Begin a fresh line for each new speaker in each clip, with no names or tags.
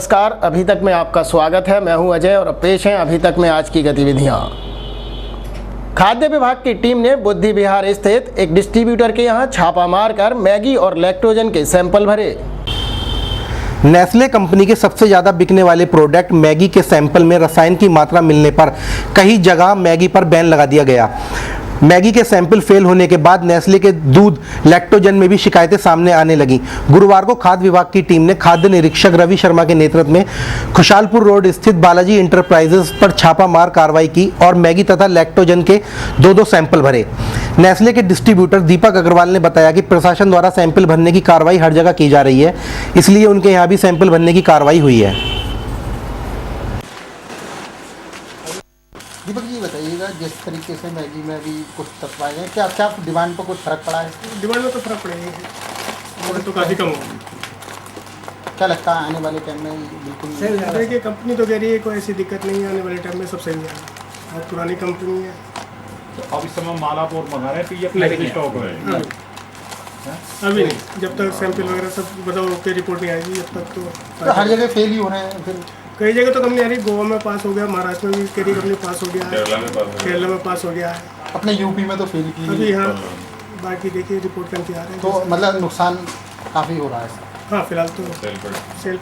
नमस्कार। अभी तक में आपका स्वागत है। मैं हूं अजय और पेश हैं अभी तक में आज की गतिविधियां। खाद्य विभाग की टीम ने बुद्धि विहार स्थित एक डिस्ट्रीब्यूटर के यहां छापा मारकर मैगी और लैक्टोजन के सैंपल भरे।
नेस्ले कंपनी के सबसे ज़्यादा बिकने वाले प्रोडक्ट मैगी के सैंपल में रसायन की मात्रा मिलने पर कई जगह मैगी पर बैन लगा दिया गया। मैगी के सैंपल फेल होने के बाद नेस्ले के दूध लैक्टोजन में भी शिकायतें सामने आने लगी। गुरुवार को खाद्य विभाग की टीम ने खाद्य निरीक्षक रवि शर्मा के नेतृत्व में खुशालपुर रोड स्थित बालाजी इंटरप्राइजेस पर छापा मार कार्रवाई की और मैगी तथा लैक्टोजन के दो सैंपल भरे। नेस्ले के डिस्ट्रीब्यूटर दीपक अग्रवाल ने बताया कि प्रशासन द्वारा सैंपल भरने की कार्रवाई हर जगह की जा रही है, इसलिए उनके यहाँ भी सैंपल भरने की कार्रवाई हुई है।
दीपक जी बताइएगा, जिस तरीके से मैगी में भी कुछ तत्व आए हैं, क्या क्या डिमांड पर कुछ फर्क पड़ा है?
डिमांड में तो फर्क पड़ेगा, तो काफ़ी कम होगा।
क्या लगता है आने वाले टाइम में बिल्कुल
सही है? देखिए, कंपनी तो कह रही है कोई ऐसी दिक्कत नहीं है, आने वाले टाइम में सब सही है। बहुत पुरानी कंपनी है।
तो अब इस समय माल आप और मंगा रहे हैं, तो ये स्टॉक है
अभी नहीं, जब तक सैंपल वगैरह सब बताओ के रिपोर्ट नहीं आएगी जब तक
तो हर जगह फेल ही हो रहे हैं। फिर
कई जगह तो कंपनी आ रही, गोवा में पास हो गया, महाराष्ट्र में भी कई कंपनी पास हो गया है, केरला में पास हो गया है,
अपने यूपी में तो फेल की
अभी हाँ। बाकी देखिए रिपोर्ट करके आ रहे हैं,
तो मतलब नुकसान काफ़ी हो रहा है।
हाँ फिलहाल तो सेल।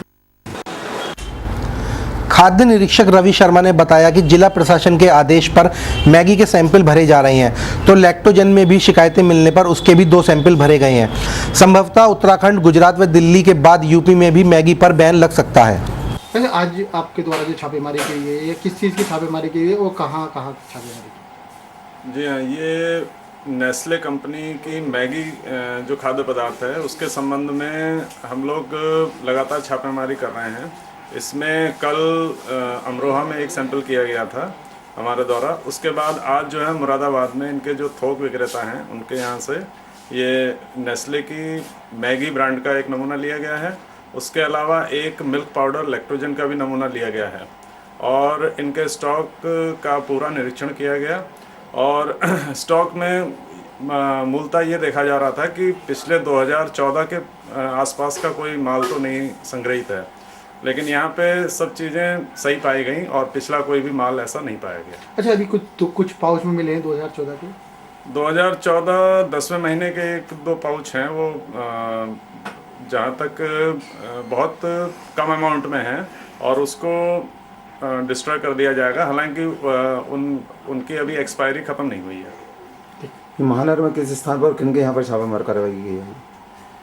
खाद्य निरीक्षक रवि शर्मा ने बताया कि जिला प्रशासन के आदेश पर मैगी के सैंपल भरे जा रहे हैं, तो लैक्टोजन में भी शिकायतें मिलने पर उसके भी 2 सैंपल भरे गए हैं। संभवतः उत्तराखंड, गुजरात व दिल्ली के बाद यूपी में भी मैगी पर बैन लग सकता है।
वैसे आज आपके द्वारा जो छापेमारी की गई है, ये किस चीज़ की छापेमारी की गई है, वो कहाँ छापेमारी की?
जी हाँ, ये नेस्ले कंपनी की मैगी जो खाद्य पदार्थ है उसके संबंध में हम लोग लगातार छापेमारी कर रहे हैं। इसमें कल अमरोहा में एक सैंपल किया गया था हमारे द्वारा। उसके बाद आज जो है मुरादाबाद में इनके जो थोक विक्रेता हैं उनके यहाँ से ये नेस्ले की मैगी ब्रांड का एक नमूना लिया गया है। उसके अलावा एक मिल्क पाउडर लैक्टोजन का भी नमूना लिया गया है और इनके स्टॉक का पूरा निरीक्षण किया गया। और स्टॉक में मूलतः ये देखा जा रहा था कि पिछले 2014 के आसपास का कोई माल तो नहीं संग्रहित है, लेकिन यहाँ पे सब चीज़ें सही पाई गई और पिछला कोई भी माल ऐसा नहीं पाया गया।
अच्छा, अभी कुछ पाउच में मिले हैं 2014 के?
2014 10वें महीने के 1-2 पाउच हैं, वो जहाँ तक बहुत कम अमाउंट में है और उसको डिस्ट्रॉय कर दिया जाएगा। हालांकि उनकी अभी एक्सपायरी ख़त्म नहीं हुई है।
महानगर में किस स्थान पर किनके यहाँ पर छापेमार कार्रवाई की गई है?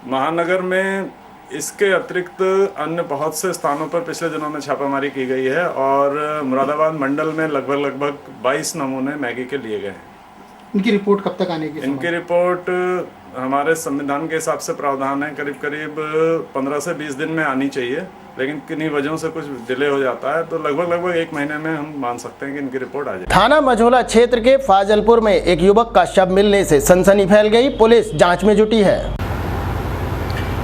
महानगर में इसके अतिरिक्त अन्य बहुत से स्थानों पर पिछले दिनों में छापामारी की गई है और मुरादाबाद मंडल में लगभग 22 नमूने मैगी के लिए गए हैं।
इनकी रिपोर्ट कब तक आने की?
इनकी रिपोर्ट हमारे संविधान के हिसाब से प्रावधान है करीब 15 से 20 दिन में आनी चाहिए, लेकिन किन्हीं वजहों से कुछ डिले हो जाता है, तो लगभग 1 महीने में हम मान सकते हैं कि इनकी रिपोर्ट आ जाए।
थाना मझोला क्षेत्र के फाजलपुर में एक युवक का शव मिलने से सनसनी फैल गई। पुलिस जांच में जुटी है।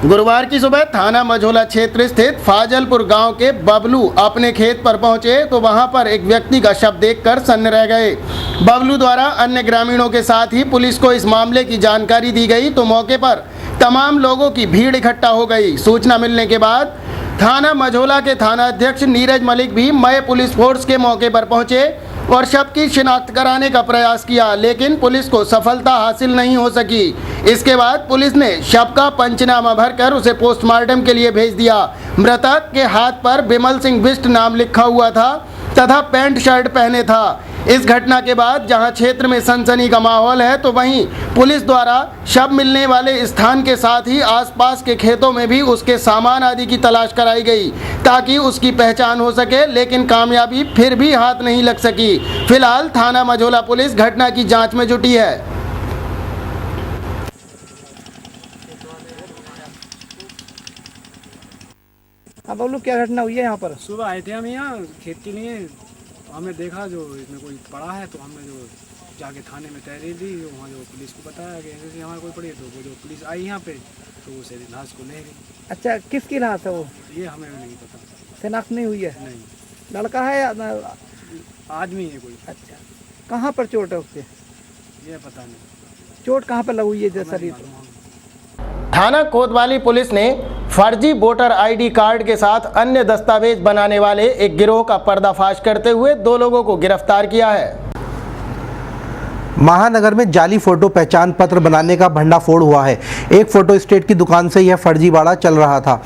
गुरुवार की सुबह थाना मझोला क्षेत्र स्थित फाजलपुर गांव के बबलू अपने खेत पर पहुंचे तो वहां पर एक व्यक्ति का शव देखकर सन्न रह गए। बबलू द्वारा अन्य ग्रामीणों के साथ ही पुलिस को इस मामले की जानकारी दी गई तो मौके पर तमाम लोगों की भीड़ इकट्ठा हो गई। सूचना मिलने के बाद थाना मझोला के थाना अध्यक्ष नीरज मलिक भी मय पुलिस फोर्स के मौके पर पहुंचे और शव की शिनाख्त कराने का प्रयास किया, लेकिन पुलिस को सफलता हासिल नहीं हो सकी। इसके बाद पुलिस ने शव का पंचनामा भरकर उसे पोस्टमार्टम के लिए भेज दिया। मृतक के हाथ पर बिमल सिंह बिष्ट नाम लिखा हुआ था तथा पैंट शर्ट पहने था। इस घटना के बाद जहां क्षेत्र में सनसनी का माहौल है, तो वहीं पुलिस द्वारा शव मिलने वाले स्थान के साथ ही आसपास के खेतों में भी उसके सामान आदि की तलाश कराई गई ताकि उसकी पहचान हो सके, लेकिन कामयाबी फिर भी हाथ नहीं लग सकी। फिलहाल थाना मझोला पुलिस घटना की जांच में जुटी है।
अब बबलू, क्या घटना हुई है यहाँ पर?
सुबह आए थे हम यहाँ खेत के लिए, हमें देखा जो इसमें कोई पड़ा है, तो हमने जो जाके थाने में तहरीर दी, वहाँ जो पुलिस को बताया कि ऐसे हमारे कोई पड़ी है, तो वो जो पुलिस आई यहाँ पे तो उसे लाश को ले गई।
अच्छा, किसकी लाश है वो?
ये हमें नहीं पता,
शिनाख्त नहीं हुई है?
नहीं।
लड़का है या
आदमी है कोई?
अच्छा, कहाँ पर चोट है उसके?
ये पता नहीं।
चोट कहाँ पर लगी हुई है शरीर?
थाना कोतवाली पुलिस ने फर्जी वोटर आईडी कार्ड के साथ अन्य दस्तावेज बनाने वाले एक गिरोह का पर्दाफाश करते हुए 2 लोगों को गिरफ्तार किया है।
महानगर में जाली फोटो पहचान पत्र बनाने का भंडाफोड़ हुआ है। एक फोटो स्टेट की दुकान से यह फर्जीवाड़ा चल रहा था।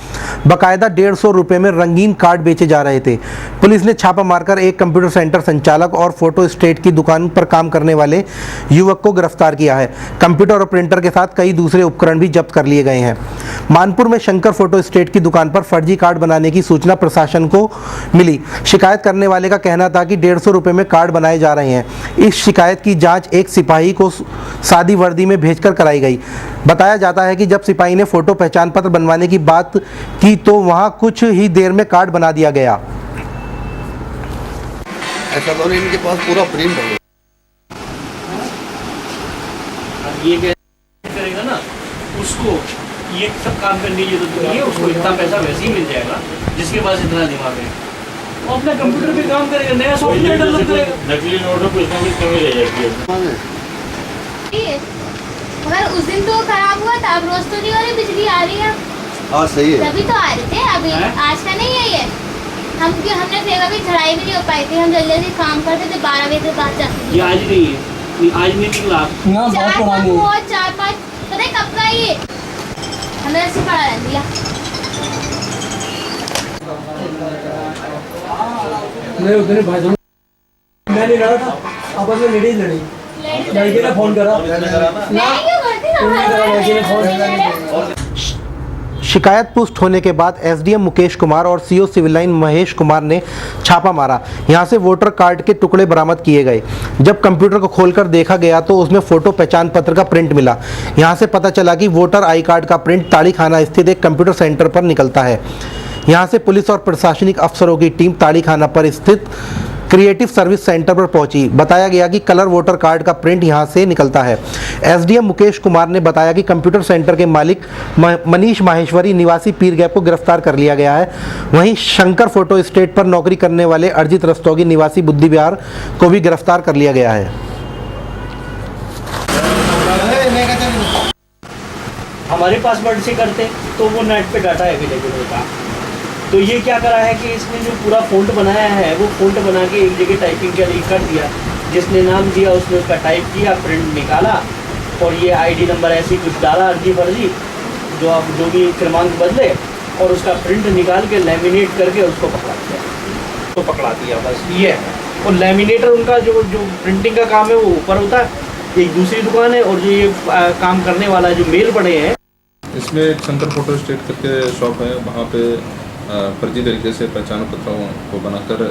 बकायदा 150 रुपये में रंगीन कार्ड बेचे जा रहे थे। पुलिस ने छापा मारकर एक कंप्यूटर सेंटर संचालक और फोटो स्टेट की दुकान पर काम करने वाले युवक को गिरफ्तार किया है। कंप्यूटर और प्रिंटर के साथ कई दूसरे उपकरण भी जब्त कर लिए गए हैं। मानपुर में शंकर फोटो स्टेट की दुकान पर फर्जी कार्ड बनाने की सूचना प्रशासन को मिली। शिकायत करने वाले का कहना था कि 150 रुपये में कार्ड बनाए जा रहे हैं। इस शिकायत की जाँच एक सिपाही को सादी वर्दी में भेजकर कराई गई। बताया जाता है कि जब सिपाही ने फोटो पहचान पत्र बनवाने की बात की तो वहां कुछ ही देर में कार्ड बना दिया गया।
ऐसा तो इनके पास पूरा प्रिंट है।
ये करेगा ना उसको ये सब काम करने की जरूरत नहीं है। उसको इतना पैसा वैसे ही मिल जाएगा जिसके पास इतना दिमाग है। वो अपना कंप्यूटर पे काम करेगा, नया सॉफ्टवेयर डेवलप करेगा।
नकली नोटों को इसमें भी कमी रह जाती है।
मगर उस दिन तो खराब हुआ था, अब रोज तो नहीं हो रही, बिजली आ रही है।
हाँ सही है।
तभी तो आ रहे थे, अभी आज का नहीं है ये। हमने फेंका भी चढ़ाई भी नहीं हो पाई थी। हम जल्दी जल्दी काम करते थे, 12 बजे के बाद जाते थे।
ये आज नहीं है, आज नहीं निकला।
4-5 पता है कब का ये हमने ऐसे पड़ा रह दिया।
मैं उतने भाई मैं नहीं लड़ा था, आपस में लेडीज लड़ी। लड़के ने फोन करा,
शिकायत पुष्ट होने के बाद एसडीएम मुकेश कुमार और CO civil line Mahesh Kumar ने छापा मारा। यहां से वोटर कार्ड के टुकड़े बरामद किए गए। जब कंप्यूटर को खोलकर देखा गया तो उसमें फोटो पहचान पत्र का प्रिंट मिला। यहां से पता चला कि वोटर आई कार्ड का प्रिंट ताड़ीखाना स्थित एक कंप्यूटर सेंटर पर निकलता है। यहां से पुलिस और प्रशासनिक अफसरों की टीम ताड़ीखाना पर स्थित क्रिएटिव सर्विस सेंटर पर पहुंची। बताया गया कि कलर वोटर कार्ड का प्रिंट यहां से निकलता है। एसडीएम मुकेश कुमार ने बताया कि कंप्यूटर सेंटर के मालिक मनीष माहेश्वरी निवासी पीर गैप को गिरफ्तार कर लिया गया है। वहीं शंकर फोटो स्टेट पर नौकरी करने वाले अर्जित रस्तोगी निवासी बुद्धि विहार को भी गिरफ्तार कर लिया गया है।
हमारे पासवर्ड से करते तो वो नेट पे डाटा अवेलेबल होता। तो ये क्या करा है कि इसने जो पूरा फ़ॉन्ट बनाया है वो फ़ॉन्ट बना के एक जगह टाइपिंग के लिए कर दिया। जिसने नाम दिया उसने उसका टाइप किया, प्रिंट निकाला और ये आईडी नंबर ऐसी कुछ डाला अर्जी फर्जी जो आप जो भी क्रमांक बदले और उसका प्रिंट निकाल के लैमिनेट करके उसको पकड़ा दिया। तो पकड़ा दिया बस ये है। और लैमिनेटर उनका जो प्रिंटिंग का काम है वो ऊपर होता है, एक दूसरी दुकान है। और जो ये काम करने वाला जो मेल बड़े हैं,
इसमें एक शंकर फोटो स्टेट करके शॉप है। वहाँ पे फर्जी तरीके से पहचान पत्रों को बनाकर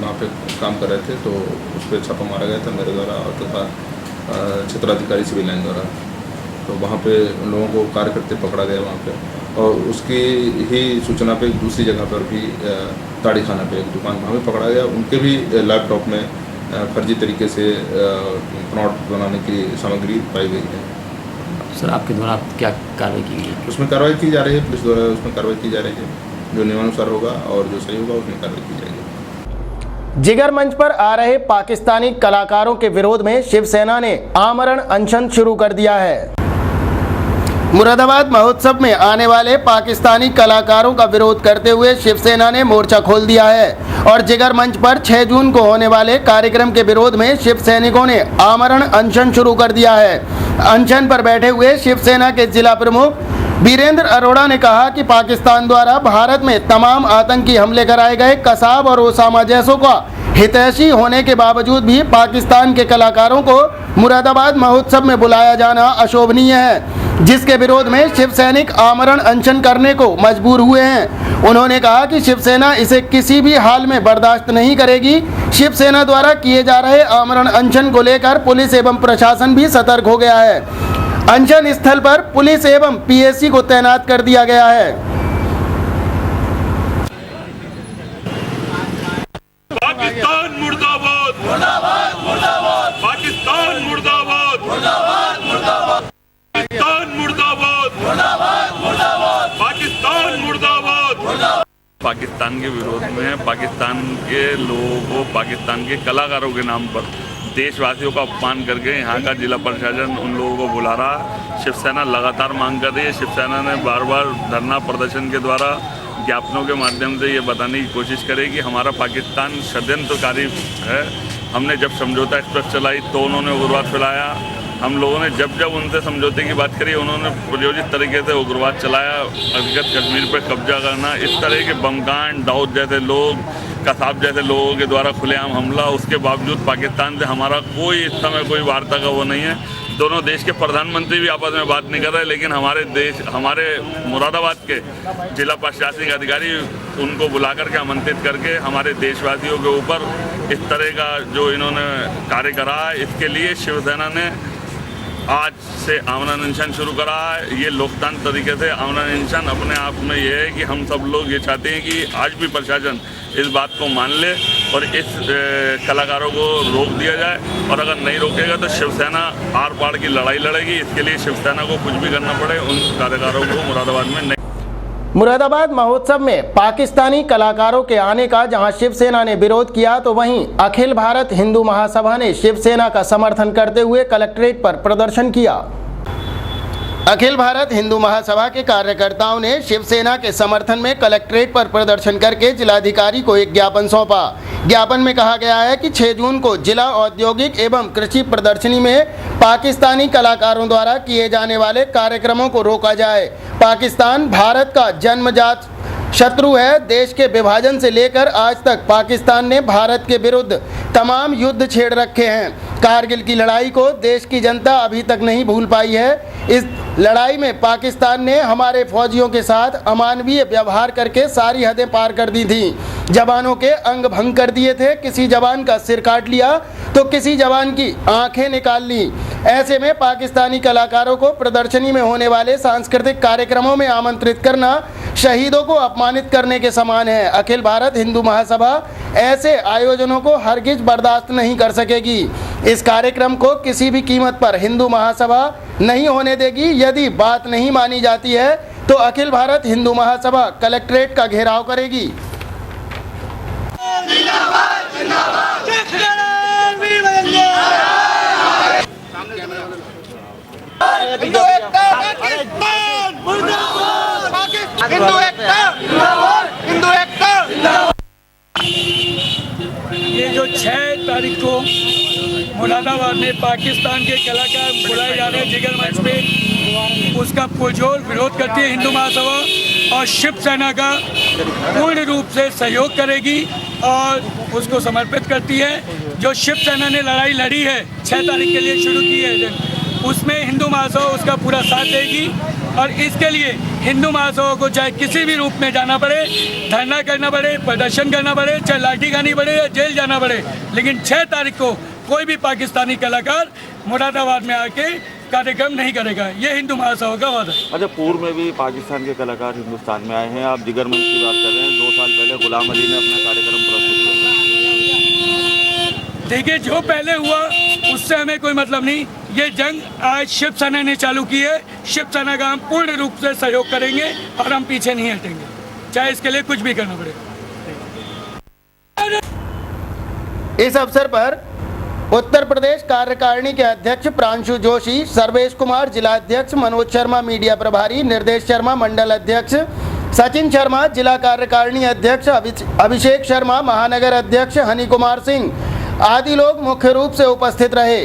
वहाँ पे काम कर रहे थे। तो उस पर छापा मारा गया था मेरे द्वारा और तथा क्षेत्राधिकारी सिविल लाइन द्वारा। तो वहाँ पे उन लोगों को कार्य करते पकड़ा गया वहाँ पे। और उसकी ही सूचना पे दूसरी जगह पर भी ताड़ीखाना पे एक दुकान वहाँ भी पकड़ा गया। उनके भी लैपटॉप में फर्जी तरीके से प्रिंट बनाने की सामग्री पाई गई है।
सर आपके द्वारा क्या कार्रवाई की गई?
उसमें कार्रवाई की जा रही है, पुलिस द्वारा उसमें कार्रवाई की जा रही है। जो नियमानुसार होगा और जो सही होगा उसमें कार्रवाई की जाएगी।
जिगर मंच पर आ रहे पाकिस्तानी कलाकारों के विरोध में शिवसेना ने आमरण अनशन शुरू कर दिया है। मुरादाबाद महोत्सव में आने वाले पाकिस्तानी कलाकारों का विरोध करते हुए शिवसेना ने मोर्चा खोल दिया है और जिगर मंच पर 6 जून को होने वाले कार्यक्रम के विरोध में शिव सैनिकों ने आमरण अनशन शुरू कर दिया है। अनशन पर बैठे हुए शिवसेना के जिला प्रमुख वीरेंद्र अरोड़ा ने कहा कि पाकिस्तान द्वारा भारत में तमाम आतंकी हमले कराए गए कसाब और ओसामा जैसों का हितैषी होने के बावजूद भी पाकिस्तान के कलाकारों को मुरादाबाद महोत्सव में बुलाया जाना अशोभनीय है, जिसके विरोध में शिव सैनिक आमरण अनशन करने को मजबूर हुए हैं। उन्होंने कहा कि शिवसेना इसे किसी भी हाल में बर्दाश्त नहीं करेगी। शिवसेना द्वारा किए जा रहे आमरण अनशन को लेकर पुलिस एवं प्रशासन भी सतर्क हो गया है। अनशन स्थल पर पुलिस एवं पीएसी को तैनात कर दिया गया है।
पाकिस्तान मुर्दाबाद, मुर्दाबाद, मुर्दाबाद, पाकिस्तान मुर्दाबाद, मुर्दाबाद, मुर्दाबाद, पाकिस्तान मुर्दाबाद, मुर्दाबाद, मुर्दाबाद, पाकिस्तान मुर्दाबाद, मुर्दाबाद। पाकिस्तान के विरोध में पाकिस्तान के लोगों को पाकिस्तान के कलाकारों के नाम पर देशवासियों का अपमान करके यहाँ का जिला प्रशासन उन लोगों को बुला रहा है। शिवसेना लगातार मांग कर रही है। शिवसेना ने बार बार धरना प्रदर्शन के द्वारा, ज्ञापनों के माध्यम से ये बताने की कोशिश करे कि हमारा पाकिस्तान षड्यंत्रकारी है। हमने जब समझौता एक्सप्रेस चलाई तो उन्होंने उग्रवाद फैलाया। हम लोगों ने जब जब उनसे समझौते की बात करी, उन्होंने प्रायोजित तरीके से उग्रवाद चलाया, अधिकृत कश्मीर पर कब्जा करना, इस तरह के बमकांड, दाऊद जैसे लोग, कसाब जैसे लोगों के द्वारा खुलेआम हमला। उसके बावजूद पाकिस्तान से हमारा कोई इस समय कोई वार्ता का वो नहीं है। दोनों देश के प्रधानमंत्री भी आपस में बात नहीं कर रहे, लेकिन हमारे मुरादाबाद के जिला प्रशासनिक अधिकारी उनको बुला करके आमंत्रित करके हमारे देशवासियों के ऊपर इस तरह का जो इन्होंने कार्य करा है, इसके लिए शिवसेना ने आज से आमरण अनशन शुरू करा है। ये लोकतांत्रिक तरीके से आमरण अनशन अपने आप में ये है कि हम सब लोग ये चाहते हैं कि आज भी प्रशासन इस बात को मान ले और इस कलाकारों को रोक दिया जाए, और अगर नहीं रोकेगा तो शिवसेना आर पार की लड़ाई लड़ेगी। इसके लिए शिवसेना को कुछ भी करना पड़े, उन कलाकारों को मुरादाबाद में नहीं।
मुरादाबाद महोत्सव में पाकिस्तानी कलाकारों के आने का जहां शिवसेना ने विरोध किया, तो वहीं अखिल भारत हिंदू महासभा ने शिवसेना का समर्थन करते हुए कलेक्ट्रेट पर प्रदर्शन किया। अखिल भारत हिंदू महासभा के कार्यकर्ताओं ने शिवसेना के समर्थन में कलेक्ट्रेट पर प्रदर्शन करके जिलाधिकारी को एक ज्ञापन सौंपा। ज्ञापन में कहा गया है कि 6 जून को जिला औद्योगिक एवं कृषि प्रदर्शनी में पाकिस्तानी कलाकारों द्वारा किए जाने वाले कार्यक्रमों को रोका जाए। पाकिस्तान भारत का जन्मजात शत्रु है। देश के विभाजन से लेकर आज तक पाकिस्तान ने भारत के विरुद्ध तमाम युद्ध छेड़ रखे हैं। कारगिल की लड़ाई को देश की जनता अभी तक नहीं भूल पाई है। इस लड़ाई में पाकिस्तान ने हमारे फौजियों के साथ अमानवीय व्यवहार करके सारी हदें पार कर दी थी। जवानों के अंग भंग कर दिए थे, किसी जवान का सिर काट लिया तो किसी जवान की आंखें निकाल ली। ऐसे में पाकिस्तानी कलाकारों को प्रदर्शनी में होने वाले सांस्कृतिक कार्यक्रमों में आमंत्रित करना शहीदों को अपमानित करने के समान है। अखिल भारत हिंदू महासभा ऐसे आयोजनों को हरगिज बर्दाश्त नहीं कर सकेगी। इस कार्यक्रम को किसी भी कीमत पर हिंदू महासभा नहीं होने देगी। यदि बात नहीं मानी जाती है तो अखिल भारत हिंदू महासभा कलेक्ट्रेट का घेराव करेगी।
ये जो 6 तारीख को मुरादाबाद में पाकिस्तान के कलाकार बुलाए जा रहे हैं जिगर मंच पे, उसका पुरजोर विरोध करती है हिंदू महासभा और शिवसेना का पूर्ण रूप से सहयोग करेगी और उसको समर्पित करती है। जो शिवसेना ने लड़ाई लड़ी है 6 तारीख के लिए शुरू की है, उसमें हिंदू महासभा उसका पूरा साथ देगी और इसके लिए हिंदू महासभा को चाहे किसी भी रूप में जाना पड़े, धरना करना पड़े, प्रदर्शन करना पड़े, चाहे लाठी खानी पड़े या जेल जाना पड़े, लेकिन 6 तारीख को कोई भी पाकिस्तानी कलाकार मुरादाबाद में आके कार्यक्रम नहीं करेगा। ये हिंदू महासभा का वादा है।
अच्छा, पूर्व में भी पाकिस्तान के कलाकार हिंदुस्तान में आए हैं। आप जिगर मंच की बात कर रहे हैं। 2 साल पहले गुलाम अली ने अपना कार्यक्रम प्रस्तुत किया।
देखिए, जो पहले हुआ उससे हमें कोई मतलब नहीं। ये जंग आज शिवसेना ने चालू की है। शिवसेना का हम पूर्ण रूप से सहयोग करेंगे और हम पीछे नहीं हटेंगे, चाहे इसके लिए कुछ भी करना पड़े।
इस अवसर पर उत्तर प्रदेश कार्यकारिणी के अध्यक्ष प्रांशु जोशी, सर्वेश कुमार जिला अध्यक्ष, मनोज शर्मा मीडिया प्रभारी, निर्देश शर्मा मंडल अध्यक्ष, सचिन शर्मा जिला कार्यकारिणी अध्यक्ष, अभिषेक शर्मा महानगर अध्यक्ष, हनी कुमार सिंह आदि लोग मुख्य रूप से उपस्थित रहे।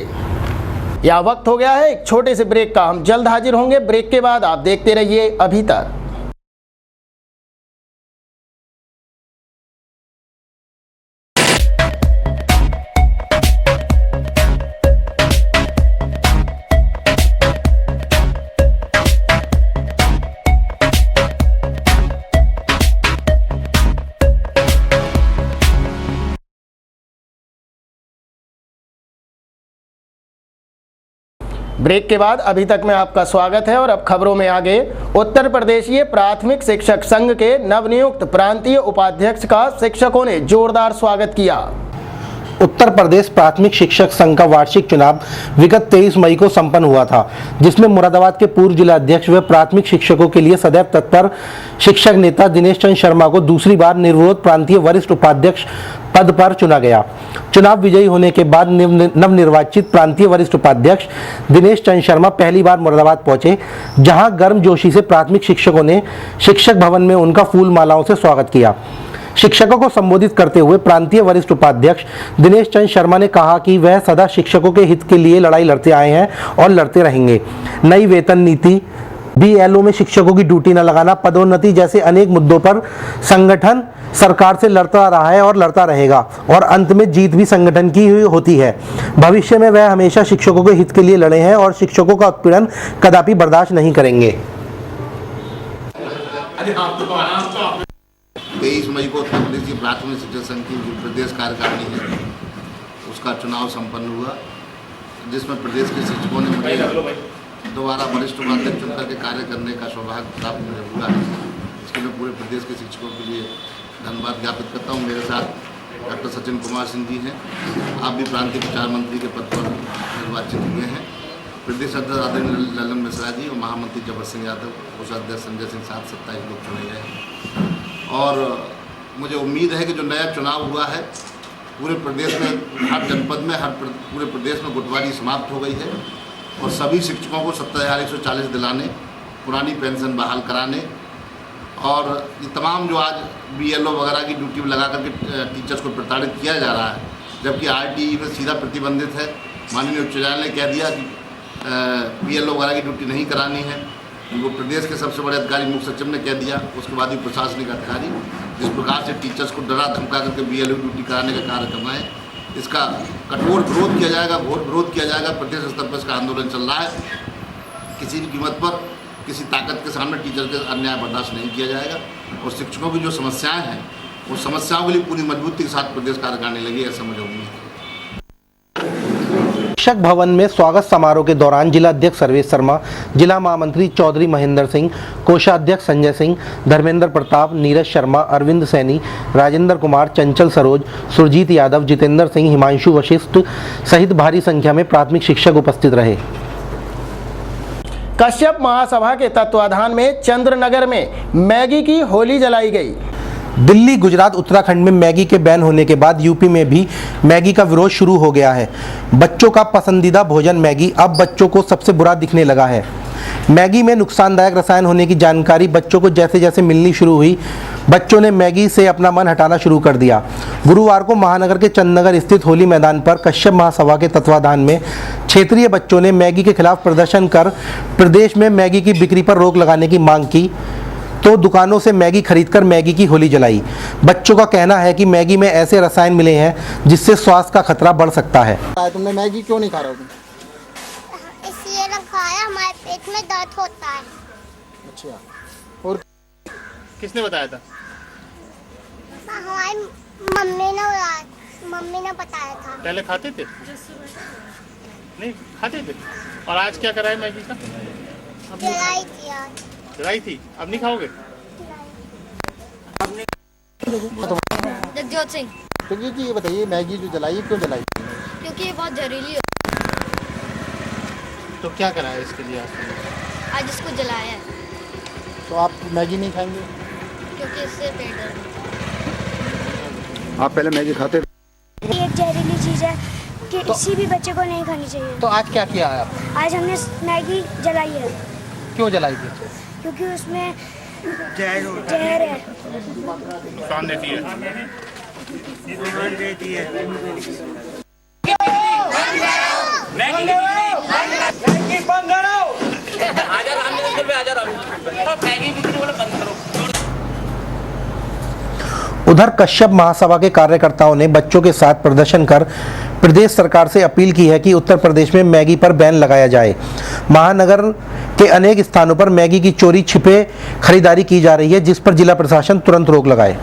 यह वक्त हो गया है एक छोटे से ब्रेक का। हम जल्द हाजिर होंगे। ब्रेक के बाद आप देखते रहिए अभी तक। ब्रेक के बाद अभी तक में आपका स्वागत है और अब खबरों में आगे। उत्तर प्रदेशीय प्राथमिक शिक्षक संघ के नवनियुक्त प्रांतीय उपाध्यक्ष का शिक्षकों ने जोरदार स्वागत किया।
उत्तर प्रदेश प्राथमिक शिक्षक संघ का वार्षिक चुनाव विगत 23 मई को संपन्न हुआ था, जिसमें मुरादाबाद के पूर्व जिला अध्यक्ष व प्राथमिक शिक्षकों के लिए सदैव तत्पर शिक्षक नेता दिनेश चंद्र शर्मा को दूसरी बार निर्विरोध प्रांतीय वरिष्ठ उपाध्यक्ष पद पर चुना गया। चुनाव विजयी होने के बाद नवनिर्वाचित प्रांतीय वरिष्ठ उपाध्यक्ष दिनेश चंद्र शर्मा पहली बार मुरादाबाद पहुंचे, जहां गर्मजोशी से प्राथमिक शिक्षकों ने शिक्षक भवन में उनका फूल मालाओं से स्वागत किया। शिक्षकों को संबोधित करते हुए प्रांतीय वरिष्ठ उपाध्यक्ष दिनेश चंद्र शर्मा ने कहा कि वह सदा शिक्षकों के हित के लिए लड़ाई लड़ते आए हैं और लड़ते रहेंगे। नई वेतन नीति, बीएलओ में शिक्षकों की ड्यूटी न लगाना, पदोन्नति जैसे अनेक मुद्दों पर संगठन सरकार से लड़ता रहा है और लड़ता रहेगा और अंत में जीत भी संगठन की ही होती है। भविष्य में वह हमेशा शिक्षकों के हित के लिए लड़े हैं और शिक्षकों का उत्पीड़न कदापि बर्दाश्त नहीं करेंगे।
23 मई को उत्तर प्रदेश की प्राथमिक शिक्षक संघ की जो प्रदेश कार्यकारिणी है उसका चुनाव संपन्न हुआ, जिसमें प्रदेश के शिक्षकों ने मुझे दोबारा वरिष्ठ उपाध्यक्ष चुनकर के कार्य करने का सौभाग्य प्राप्त मुझे हुआ है। इसके लिए पूरे प्रदेश के शिक्षकों के लिए धन्यवाद ज्ञापित करता हूँ। मेरे साथ डॉक्टर सचिन कुमार सिंह जी हैं, आप भी प्रांतीय प्रचार मंत्री के पद पर निर्वाचित हुए हैं। प्रदेश अध्यक्ष आदरणीय ललन मिश्रा जी और महामंत्री जबर सिंह यादव, कोषाध्यक्ष संजय सिंह, 27 लोग चुने गए हैं। और मुझे उम्मीद है कि जो नया चुनाव हुआ है पूरे प्रदेश में, हर जनपद में, पूरे प्रदेश में गुटबाजी समाप्त हो गई है और सभी शिक्षकों को 70,140 दिलाने, पुरानी पेंशन बहाल कराने और ये तमाम जो आज बीएलओ वगैरह की ड्यूटी में लगा करके टीचर्स को प्रताड़ित किया जा रहा है, जबकि आरटीई में सीधा प्रतिबंधित है। माननीय उच्च न्यायालय ने कह दिया कि बीएलओ वगैरह की ड्यूटी नहीं करानी है। उनको प्रदेश के सबसे बड़े अधिकारी मुख्य सचिव ने कह दिया, उसके बाद भी प्रशासनिक अधिकारी जिस प्रकार से टीचर्स को डरा धमका करके बीएलओ की ड्यूटी कराने का कार्य कर रहे हैं, इसका कठोर विरोध किया जाएगा, घोर विरोध किया जाएगा। प्रदेश स्तर पर इसका आंदोलन चल रहा है। किसी भी कीमत पर, किसी ताकत के सामने टीचर के अन्याय बर्दाश्त नहीं किया जाएगा और शिक्षकों की जो समस्याएं हैं वो समस्याओं के लिए पूरी मजबूती के साथ प्रदेश कार्य करने लगी, ऐसा मुझे उम्मीद है।
शिक्षक भवन में स्वागत समारोह के दौरान जिला अध्यक्ष सर्वेश शर्मा, जिला महामंत्री चौधरी महेंद्र सिंह, कोषाध्यक्ष संजय सिंह, धर्मेंद्र प्रताप, नीरज शर्मा, अरविंद सैनी, राजेंद्र कुमार, चंचल सरोज, सुरजीत यादव, जितेंद्र सिंह, हिमांशु वशिष्ठ सहित भारी संख्या में प्राथमिक शिक्षक उपस्थित रहे।
कश्यप महासभा के तत्वाधान में चंद्रनगर में मैगी की होली जलाई गई।
दिल्ली, गुजरात, उत्तराखंड में मैगी के बैन होने के बाद यूपी में भी मैगी का विरोध शुरू हो गया है। बच्चों का पसंदीदा भोजन मैगी अब बच्चों को सबसे बुरा दिखने लगा है। मैगी में नुकसानदायक रसायन होने की जानकारी बच्चों को जैसे जैसे मिलनी शुरू हुई, बच्चों ने मैगी से अपना मन हटाना शुरू कर दिया। गुरुवार को महानगर के चंदनगर स्थित होली मैदान पर कश्यप महासभा के तत्वाधान में क्षेत्रीय बच्चों ने मैगी के खिलाफ प्रदर्शन कर प्रदेश में मैगी की बिक्री पर रोक लगाने की मांग की, तो दुकानों से मैगी खरीदकर मैगी की होली जलाई। बच्चों का कहना है कि मैगी में ऐसे रसायन मिले हैं जिससे स्वास्थ्य का खतरा बढ़ सकता है।
तुमने मैगी क्यों नहीं खा रहे हो?
इसलिए ना खाया, हमारे पेट में दर्द होता है।
अच्छा, और किसने बताया था?
हमारी मम्मी ने बताया था।
पहले खाते थे? नहीं खाते थे। और आज क्या करा है मैगी का?
जलाई थी आज।
जलाई थी, अब नहीं खाओगे?
जगजोत सिंह।
तो ये बताइए, मैगी जो जलाई क्यों जलाई?
क्योंकि ये बहुत जहरीली है।
तो क्या करा है इसके लिए
आज इसको जलाया है।
तो आप मैगी नहीं खाएंगे?
क्योंकि इससे पेट दर्द।
आप पहले मैगी खाते थे?
ये एक जहरीली चीज़ है कि किसी भी बच्चे को नहीं खानी चाहिए।
तो आज क्या किया है आप?
आज हमने मैगी जलाई है।
क्यों जलाई थी?
क्योंकि उसमें जहर है।
नुकसान देती है।
उधर कश्यप महासभा के कार्यकर्ताओं ने बच्चों के साथ प्रदर्शन कर प्रदेश सरकार से अपील की है कि उत्तर प्रदेश में मैगी पर बैन लगाया जाए। महानगर के अनेक स्थानों पर मैगी की चोरी छिपे खरीदारी की जा रही है, जिस पर जिला प्रशासन तुरंत रोक लगाए।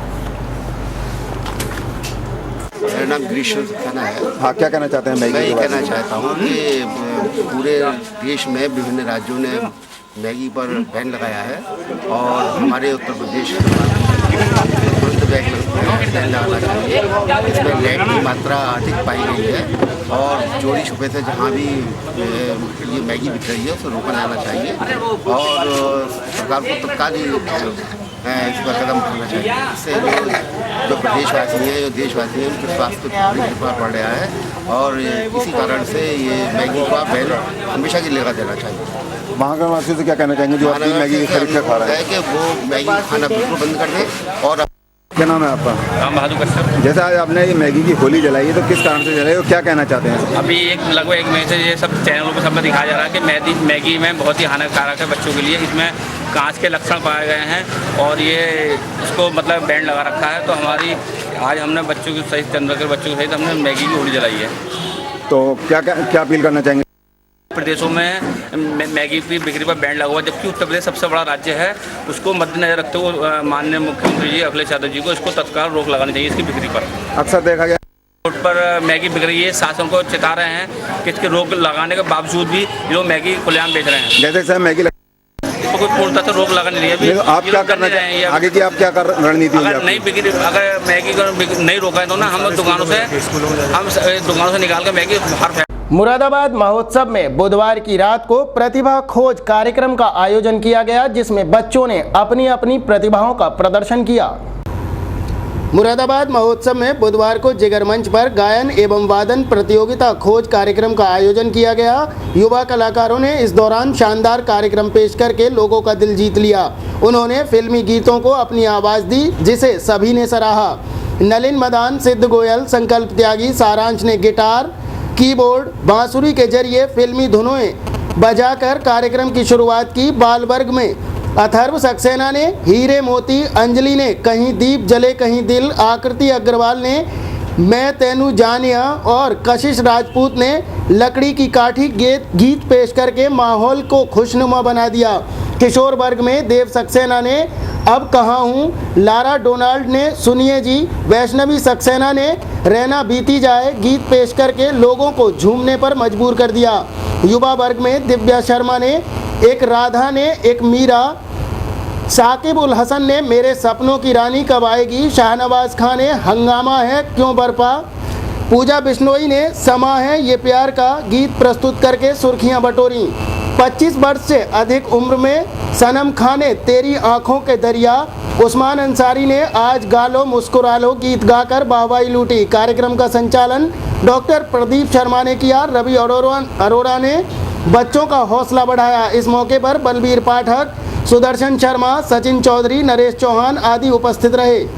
मेरा नाम ग्रीष्म खाना है।
हाँ, क्या कहना चाहते हैं मैगी?
मैं ये कहना चाहता हूँ कि पूरे देश में विभिन्न राज्यों ने मैगी पर बैन लगाया है और हमारे उत्तर प्रदेश बैग लगाना चाहिए। इसमें लेड की मात्रा अधिक पाई गई है और चोरी छुपे से जहाँ भी ये मैगी बिक रही है उसे रोका जाना चाहिए और सरकार को तत्काल इस पर कदम उठाना चाहिए। इससे जो प्रदेशवासी है जो देशवासी है उनके स्वास्थ्य पर प्रभाव पड़ रहा है और इसी कारण से ये मैगी का बैन हमेशा के लिए लगा देना चाहिए।
वहाँ के वासियों से क्या कहना चाहेंगे जो अपनी मैगी खरीद कर खा रहे हैं?
कि वो मैगी खाना बिल्कुल बंद कर दें। और
क्या नाम है आपका?
राम बहादुर कश्यप।
जैसा आज आपने ये मैगी की होली जलाई है तो किस कारण से जलाई और क्या कहना चाहते हैं?
अभी लगभग एक महीने से ये सब चैनलों पर सब में दिखाया जा रहा है कि मैगी में बहुत ही हानिकारक है बच्चों के लिए। इसमें कांच के लक्षण पाए गए हैं और ये इसको मतलब बैंड लगा रखा है। तो हमारी आज हमने बच्चों के सहित चंद्रकर बच्चों के सहित हमने मैगी की होली जलाई है।
तो क्या अपील करना चाहेंगे?
प्रदेशों में मैगी की बिक्री पर बैन लगा हुआ, जबकि उत्तर प्रदेश सबसे बड़ा राज्य है। उसको मद्देनजर रखते हुए माननीय मुख्यमंत्री जी अखिलेश यादव जी को इसको तत्काल रोक लगानी चाहिए इसकी बिक्री पर।
अक्सर देखा गया
रोड पर मैगी बिक रही है, शासन को चिता रहे हैं कि इसके रोक लगाने के बावजूद भी लोग मैगी खुलेआम बेच रहे हैं।
जैसे सर मैगी
तो कोई पूर्णतः से रोक लगा नहीं रही है।
आप क्या करना चाहेंगे आगे की? आप क्या रणनीति होगी?
अगर नहीं बिक्री, अगर मैगी को नहीं रोका है तो ना हम दुकानों से निकाल कर मैगी बाहर।
मुरादाबाद महोत्सव में बुधवार की रात को प्रतिभा खोज कार्यक्रम का आयोजन किया गया, जिसमें बच्चों ने अपनी अपनी प्रतिभाओं का प्रदर्शन किया। मुरादाबाद महोत्सव में बुधवार को जिगर मंच पर गायन एवं वादन प्रतियोगिता खोज कार्यक्रम का आयोजन किया गया। युवा कलाकारों ने इस दौरान शानदार कार्यक्रम पेश करके लोगों का दिल जीत लिया। उन्होंने फिल्मी गीतों को अपनी आवाज़ दी, जिसे सभी ने सराहा। नलिन मदान, सिद्ध गोयल, संकल्प त्यागी, सारांश ने गिटार, कीबोर्ड, बांसुरी के जरिए फिल्मी धुनें बजाकर कार्यक्रम की शुरुआत की। बाल वर्ग में अथर्व सक्सेना ने हीरे मोती, अंजलि ने कहीं दीप जले कहीं दिल, आकृति अग्रवाल ने मैं तेनू जानिया और कशिश राजपूत ने लकड़ी की काठी गीत पेश करके माहौल को खुशनुमा बना दिया। किशोर वर्ग में देव सक्सेना ने अब कहाँ हूँ, लारा डोनाल्ड ने सुनिए जी, वैष्णवी सक्सेना ने रहना बीती जाए गीत पेश करके लोगों को झूमने पर मजबूर कर दिया। युवा वर्ग में दिव्या शर्मा ने एक राधा ने एक मीरा, साकिब उल हसन ने मेरे सपनों की रानी कब आएगी, शाहनवाज खान ने हंगामा है क्यों बरपा, पूजा बिश्नोई ने समा है ये प्यार का गीत प्रस्तुत करके सुर्खियां बटोरी। 25 वर्ष से अधिक उम्र में सनम खान ने तेरी आंखों के दरिया, उस्मान अंसारी ने आज गालो मुस्कुरा लो गीत गाकर वाहवाही लूटी। कार्यक्रम का संचालन डॉक्टर प्रदीप शर्मा ने किया। रवि अरोड़ा ने बच्चों का हौसला बढ़ाया। इस मौके पर बलबीर पाठक, सुदर्शन शर्मा, सचिन चौधरी, नरेश चौहान आदि उपस्थित रहे।
उस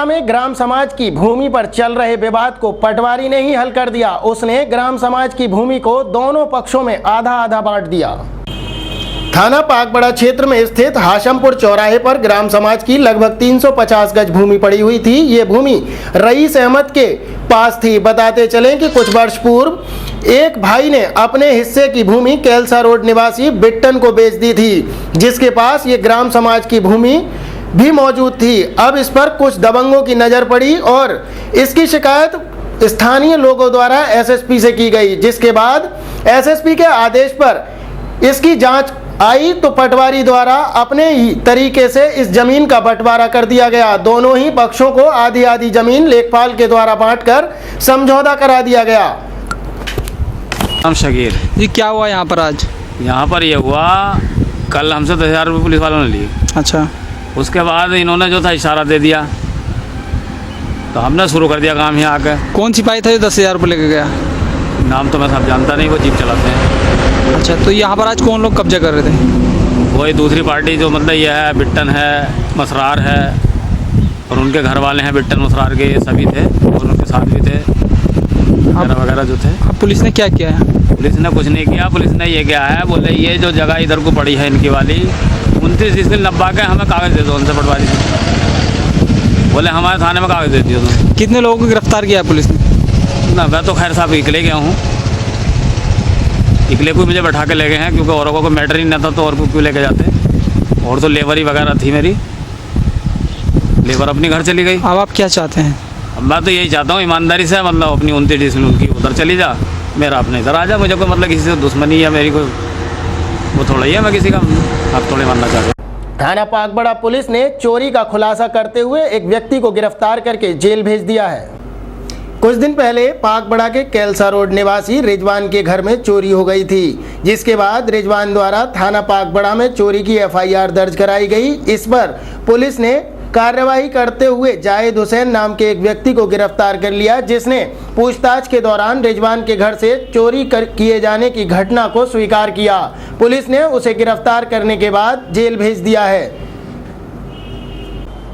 बड़ा में ग्राम समाज की भूमि पर चल रहे विवाद को पटवारी ने ही हल कर दिया। उसने ग्राम समाज की भूमि को दोनों पक्षों में आधा आधा बांट दिया। थाना पाकबड़ा क्षेत्र में स्थित हाशमपुर चौराहे पर ग्राम समाज की लगभग 350 गज भूमि पड़ी हुई थी। ये भूमि रईस अहमद के पास थी। बताते चलें कि कुछ वर्ष पूर्व एक भाई ने अपने हिस्से की भूमि केलसा रोड निवासी बिट्टन को बेच दी थी, जिसके पास ये ग्राम समाज की भूमि भी मौजूद थी। अब इस पर कुछ दबंगों की नजर पड़ी और इसकी शिकायत स्थानीय लोगों द्वारा एसएसपी से की गई, जिसके बाद एसएसपी के आदेश पर इसकी जांच आई तो पटवारी द्वारा अपने ही तरीके से इस जमीन का बंटवारा कर दिया गया। दोनों ही पक्षों को आधी आधी जमीन लेखपाल के द्वारा बांटकर समझौता करा दिया गया।
नाम शकीर
जी, क्या हुआ यहाँ पर आज?
यहाँ पर ये हुआ, कल हमसे 10,000 रुपये पुलिस वालों ने लिए।
अच्छा।
उसके बाद इन्होंने जो था इशारा दे दिया तो हमने शुरू कर दिया काम यहाँ आकर।
कौन सिपाही था जो 10,000 रुपये लेके गया?
नाम तो मैं सब जानता नहीं, वो जीप चलाते हैं।
अच्छा, तो यहाँ पर आज कौन लोग कब्जा कर रहे थे?
वही दूसरी पार्टी जो मतलब ये है, बिट्टन है, मसरार है और उनके घर वाले हैं बिट्टन मसरार के, ये सभी थे और उनके साथ भी थे वगैरह जो थे।
अब पुलिस ने क्या किया है?
पुलिस ने कुछ नहीं किया। पुलिस ने ये किया है, बोले ये जो जगह इधर को पड़ी है इनकी वाली 29 इसलिए 90 के हमें कागज़ दे दो उनसे पटवारी से। बोले हमारे थाने में कागज़ दे दियो तुम।
कितने लोगों को गिरफ्तार किया है पुलिस ने?
ना मैं तो खैर साहब इकले गया हूँ, इकले को मुझे बैठा के ले गए हैं क्योंकि औरों को कोई मैटर ही नहीं था तो और को क्यों लेके जाते। और तो लेबर ही वगैरह थी मेरी, लेबर अपनी घर चली गई।
अब आप क्या चाहते हैं?
अब मैं तो यही चाहता हूँ ईमानदारी से, मतलब अपनी 29 डिसमिल उनकी उधर चली जा, मेरा अपने इधर आ जा। मुझे कोई मतलब किसी से दुश्मनी है मेरी कोई वो थोड़ा ही है, मैं किसी का आप थोड़े मानना चाहते।
थाना पाकबड़ा पुलिस ने चोरी का खुलासा करते हुए एक व्यक्ति को गिरफ्तार करके जेल भेज दिया है। कुछ दिन पहले पाकबड़ा के केलसा रोड निवासी रिजवान के घर में चोरी हो गई थी, जिसके बाद रिजवान द्वारा थाना पाकबड़ा में चोरी की एफआईआर दर्ज कराई गई। इस पर पुलिस ने कार्यवाही करते हुए जाहिद हुसैन नाम के एक व्यक्ति को गिरफ्तार कर लिया, जिसने पूछताछ के दौरान रिजवान के घर से चोरी किए जाने की घटना को स्वीकार किया। पुलिस ने उसे गिरफ्तार करने के बाद जेल भेज दिया है।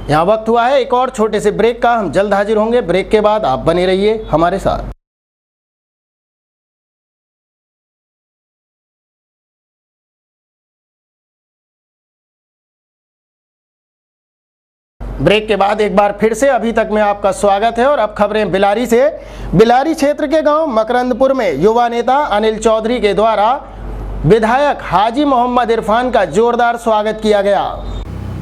यहाँ वक्त हुआ है एक और छोटे से ब्रेक का, हम जल्द हाजिर होंगे। ब्रेक के बाद आप बने रहिए हमारे साथ। ब्रेक के बाद एक बार फिर से अभी तक में आपका स्वागत है और अब खबरें बिलारी से। बिलारी क्षेत्र के गांव मकरंदपुर में युवा नेता अनिल चौधरी के द्वारा विधायक हाजी मोहम्मद इरफान का जोरदार स्वागत किया गया।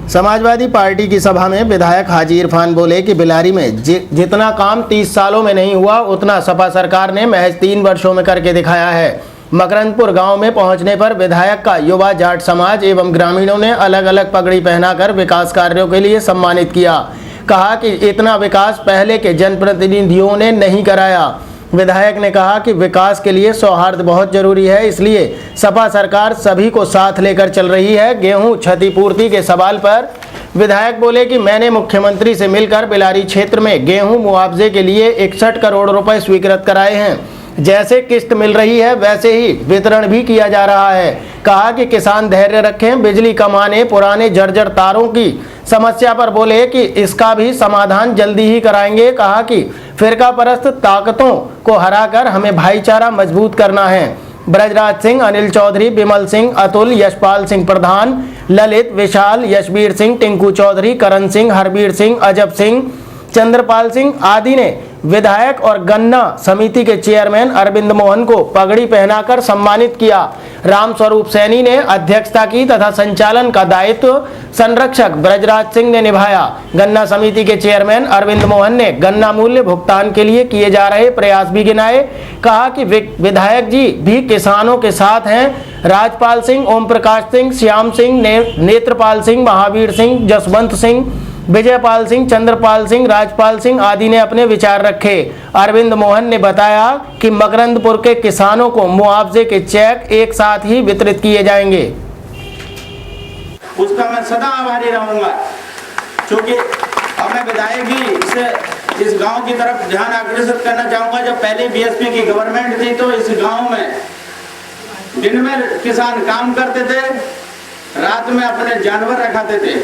समाजवादी पार्टी की सभा में विधायक हाजी इरफान बोले कि बिलारी में जितना काम 30 सालों में नहीं हुआ उतना सपा सरकार ने महज 3 वर्षों में करके दिखाया है। मकरंदपुर गांव में पहुंचने पर विधायक का युवा जाट समाज एवं ग्रामीणों ने अलग अलग पगड़ी पहनाकर विकास कार्यों के लिए सम्मानित किया। कहा कि इतना विकास पहले के जनप्रतिनिधियों ने नहीं कराया। विधायक ने कहा कि विकास के लिए सौहार्द बहुत जरूरी है, इसलिए सपा सरकार सभी को साथ लेकर चल रही है। गेहूं क्षतिपूर्ति के सवाल पर विधायक बोले कि मैंने मुख्यमंत्री से मिलकर बिलारी क्षेत्र में गेहूं मुआवजे के लिए 61 करोड़ रुपए स्वीकृत कराए हैं। जैसे किस्त मिल रही है वैसे ही वितरण भी किया जा रहा है। कहा कि किसान धैर्य रखें। बिजली कम आने, पुराने जर्जर तारों की समस्या पर बोले कि इसका भी समाधान जल्दी ही कराएंगे। कहा कि फिरका परस्त ताकतों को हराकर हमें भाईचारा मजबूत करना है। ब्रजराज सिंह, अनिल चौधरी, विमल सिंह, अतुल, यशपाल सिंह प्रधान, ललित, विशाल, यशबीर सिंह, टिंकू चौधरी, करण सिंह, हरबीर सिंह, अजब सिंह, चंद्रपाल सिंह आदि ने विधायक और गन्ना समिति के चेयरमैन अरविंद मोहन को पगड़ी पहनाकर सम्मानित किया। रामस्वरूप सैनी ने अध्यक्षता की तथा संचालन का दायित्व संरक्षक ब्रजराज सिंह ने निभाया। गन्ना समिति के चेयरमैन अरविंद मोहन ने गन्ना मूल्य भुगतान के लिए किए जा रहे प्रयास भी गिनाए। कहा कि विधायक जी भी किसानों के साथ हैं। राजपाल सिंह, ओम प्रकाश सिंह, श्याम सिंह, नेत्रपाल सिंह, महावीर सिंह, जसवंत सिंह, विजयपाल सिंह, चंद्रपाल सिंह, राजपाल सिंह आदि ने अपने विचार रखे। अरविंद मोहन ने बताया कि मकरंदपुर के किसानों को मुआवजे के चेक एक साथ ही वितरित किए जाएंगे।
उसका मैं सदा आभारी रहूंगा, क्योंकि अब मैं विधायक भी इस गांव की तरफ ध्यान आकर्षित करना चाहूंगा। जब पहले बीएसपी की गवर्नमेंट थी तो इस गांव में दिन में किसान काम करते थे, रात में अपने जानवर रखाते थे।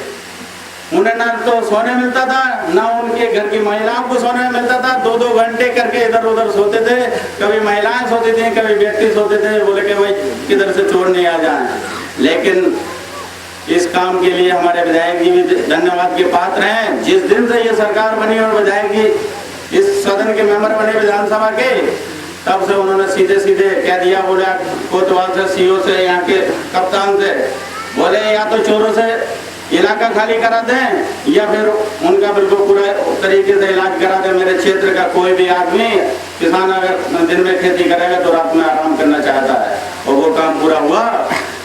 उन्हें ना तो सोने मिलता था, ना उनके घर की महिलाओं को सोने मिलता था। 2-2 घंटे करके इधर उधर सोते थे, कभी महिलाएं सोती थी, कभी व्यक्ति सोते थे, बोले कि भाई किधर से चोर नहीं आ जाए। लेकिन इस काम के लिए हमारे विधायक जी भी धन्यवाद के पात्र हैं। जिस दिन से ये सरकार बनी और विधायक जी इस सदन के मेंबर बने विधानसभा के, तब से उन्होंने सीधे सीधे कह दिया, बोले कोतवाल से, सीओ से, यहाँ के कप्तान से, बोले या तो चोरों से इलाका खाली करा दें या फिर उनका बिल्कुल पूरा तरीके से इलाज करा दें। मेरे क्षेत्र का कोई भी आदमी, किसान अगर दिन में खेती करेगा तो रात में आराम करना चाहता है, और वो काम पूरा हुआ।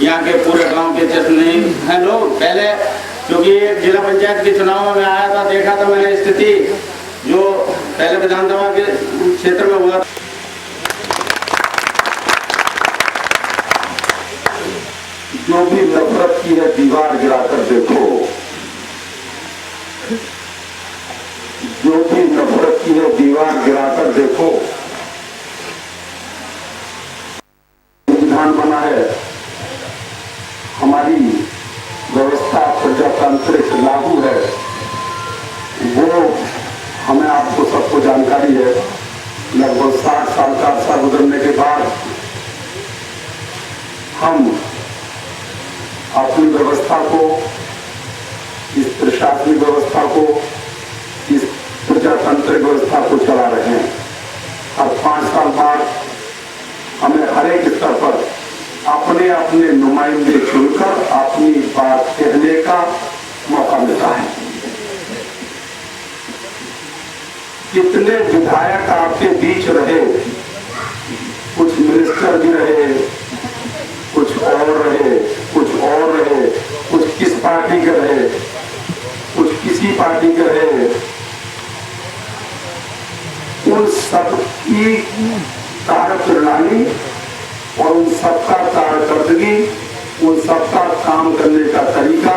यहाँ के पूरे गांव के जितने हैं लोग, पहले क्योंकि जिला पंचायत के चुनाव में आया था, देखा था मैंने स्थिति जो पहले विधानसभा के क्षेत्र में हुआ।
जो भी नफरत की है दीवार गिराकर देखो, जो भी नफरत की है दीवार गिराकर देखो। संविधान बना है, हमारी व्यवस्था प्रजातांत्रिक लागू है, वो हमें आपको सबको जानकारी है। लगभग 60 साल का अरसा गुजरने के बाद हम अपनी व्यवस्था को, इस प्रशासनिक व्यवस्था को, इस प्रजातांत्रिक व्यवस्था को चला रहे हैं। और 5 साल बाद हमें हर एक स्तर पर अपने अपने नुमाइंदे चुनकर अपनी बात कहने का मौका मिलता है। कितने विधायक आपके बीच रहे, कुछ मिनिस्टर भी रहे, कुछ और रहे, कुछ और रहे, कुछ किस पार्टी के रहे, कुछ किसी पार्टी के रहे, उन सब की कार्यप्रणाली और उन सबका कारकर्दगी, उन सबका काम करने का तरीका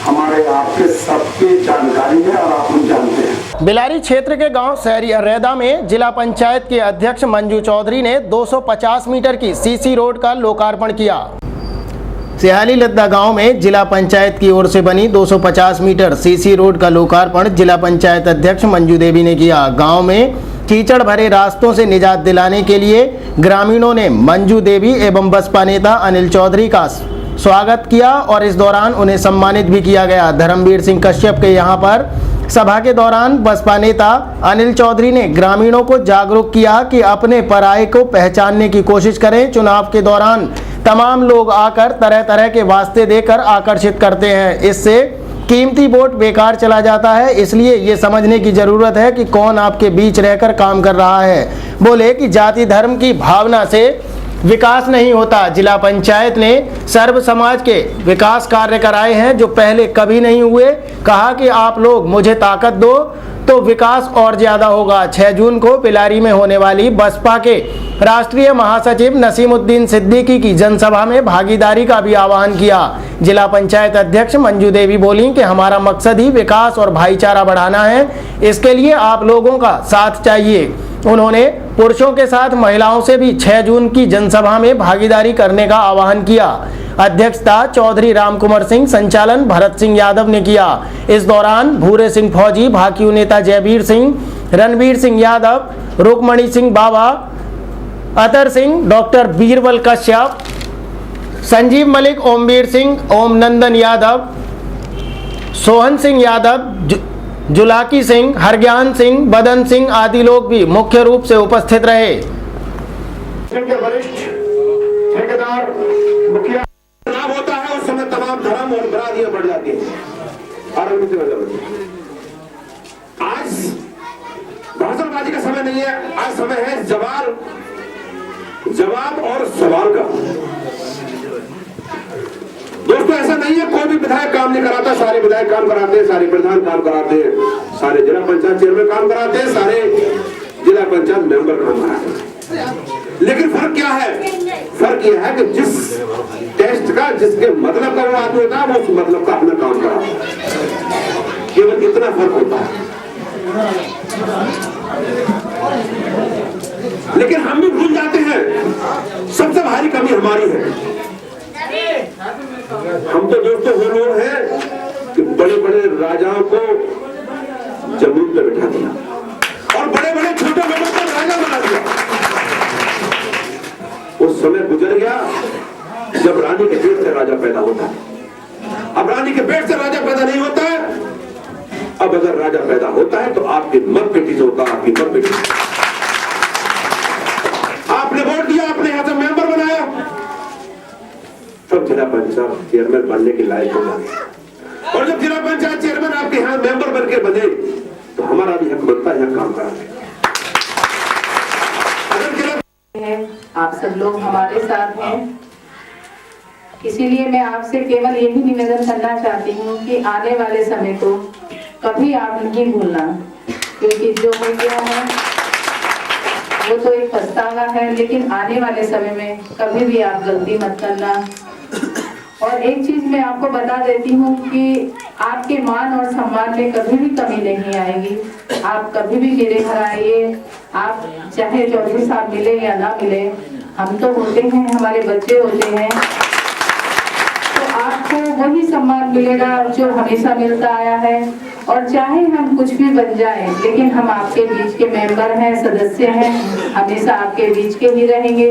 हमारे आपके सबके जानकारी है और आप हम जानते हैं।
बिलारी क्षेत्र के गांव शहरी अर्रेदा में जिला पंचायत के अध्यक्ष मंजू चौधरी ने 250 मीटर की सीसी रोड का लोकार्पण किया। सिहाली लद्दा गांव में जिला पंचायत की ओर से बनी 250 मीटर सीसी रोड का लोकार्पण जिला पंचायत अध्यक्ष मंजू देवी ने किया। गांव में कीचड़ भरे रास्तों से निजात दिलाने के लिए ग्रामीणों ने मंजू देवी एवं बसपा नेता अनिल चौधरी का स्वागत किया और इस दौरान उन्हें सम्मानित भी किया गया। धर्मवीर सिंह कश्यप के यहां पर सभा के दौरान बसपा नेता अनिल चौधरी ने ग्रामीणों को जागरूक किया कि अपने पराये को पहचानने की कोशिश करें। चुनाव के दौरान तमाम लोग आकर तरह तरह के वास्ते देकर आकर्षित करते हैं, इससे कीमती वोट बेकार चला जाता है। इसलिए ये समझने की जरूरत है कि कौन आपके बीच रहकर काम कर रहा है। बोले कि जाति धर्म की भावना से विकास नहीं होता। जिला पंचायत ने सर्व समाज के विकास कार्य कराए हैं जो पहले कभी नहीं हुए। कहा कि आप लोग मुझे ताकत दो तो विकास और ज्यादा होगा। 6 जून को बिलारी में होने वाली बसपा के राष्ट्रीय महासचिव नसीमुद्दीन सिद्दीकी की जनसभा में भागीदारी का भी आह्वान किया। जिला पंचायत अध्यक्ष मंजू देवी बोली कि हमारा मकसद ही विकास और भाईचारा बढ़ाना है, इसके लिए आप लोगों का साथ चाहिए। उन्होंने पुरुषों के साथ महिलाओं से भी 6 जून की जनसभा में भागीदारी करने का आह्वान किया। अध्यक्षता चौधरी रामकुमार सिंह, संचालन भरत सिंह यादव ने किया। इस दौरान भूरे सिंह फौजी, भाकियू नेता जयवीर सिंह, रणवीर सिंह यादव, रुकमणि सिंह बाबा, अतर सिंह, डॉक्टर बीरबल कश्यप, संजीव मलिक, ओमवीर सिंह, ओम नंदन यादव, सोहन सिंह यादव, जुलाकी सिंह, हरज्ञान सिंह, बदन सिंह आदि लोग भी मुख्य रूप से उपस्थित रहे।
वरिष्ठ ठेकेदार मुखिया चुनाव होता है, उस समय तमाम धर्म और बरादियां बढ़ जाती है। आज भाषणबाजी का समय नहीं है, आज समय है जवाब और सवाल का। दोस्तों ऐसा नहीं है कोई भी विधायक काम नहीं कराता, सारे विधायक काम कराते हैं, सारे प्रधान काम कराते हैं, सारे जिला पंचायत चेयरमैन काम कराते हैं, सारे जिला पंचायत मेंबर काम कराते हैं। लेकिन फर्क क्या है? फर्क यह है कि जिस टेस्ट का, जिसके मतलब का वो आदमी होता है, वो उस मतलब का अपना काम कराता है। केवल इतना फर्क होता है। लेकिन हम भी भूल जाते हैं, सबसे भारी कमी हमारी है। हम तो दोस्तों वो लोग हैं कि बड़े बड़े राजाओं को जमीन पे बिठा दिया और बड़े बड़े छोटे बड़ों को राजा बना दिया। उस समय गुजर गया जब रानी के पेट से राजा पैदा होता है। अब रानी के पेट से राजा पैदा नहीं होता है। अब अगर राजा पैदा होता है तो आपकी मत बेटी से होता है, आपकी मत बेटी। आपने वोट दिया, आपने यहां से मेंबर बनाया, तब जिला पंचायत चेयरमैन बनने के लायक हो जाए। और जब जिला पंचायत चेयरमैन आपके यहाँ मेंबर बनके बने तो हमारा भी हक बनता है यहाँ काम कराने।
आप सब लोग हमारे साथ हैं, इसीलिए मैं आपसे केवल यही निवेदन करना चाहती हूँ कि आने वाले समय को कभी आप नहीं भूलना, क्योंकि जो हो गया है वो तो एक पछतावा है, लेकिन आने वाले समय में कभी भी आप गलती मत करना। और एक चीज मैं आपको बता देती हूँ कि आपके मान और सम्मान में कभी भी कमी नहीं आएगी। आप कभी भी मेरे घर आइए, आप चाहे चौधरी साहब मिले या ना मिले, हम तो होते हैं, हमारे बच्चे होते हैं, तो आपको वही सम्मान मिलेगा जो हमेशा मिलता आया है। और चाहे हम कुछ भी बन जाएं, लेकिन हम आपके बीच के मेंबर हैं, सदस्य हैं, हमेशा आपके बीच के ही रहेंगे।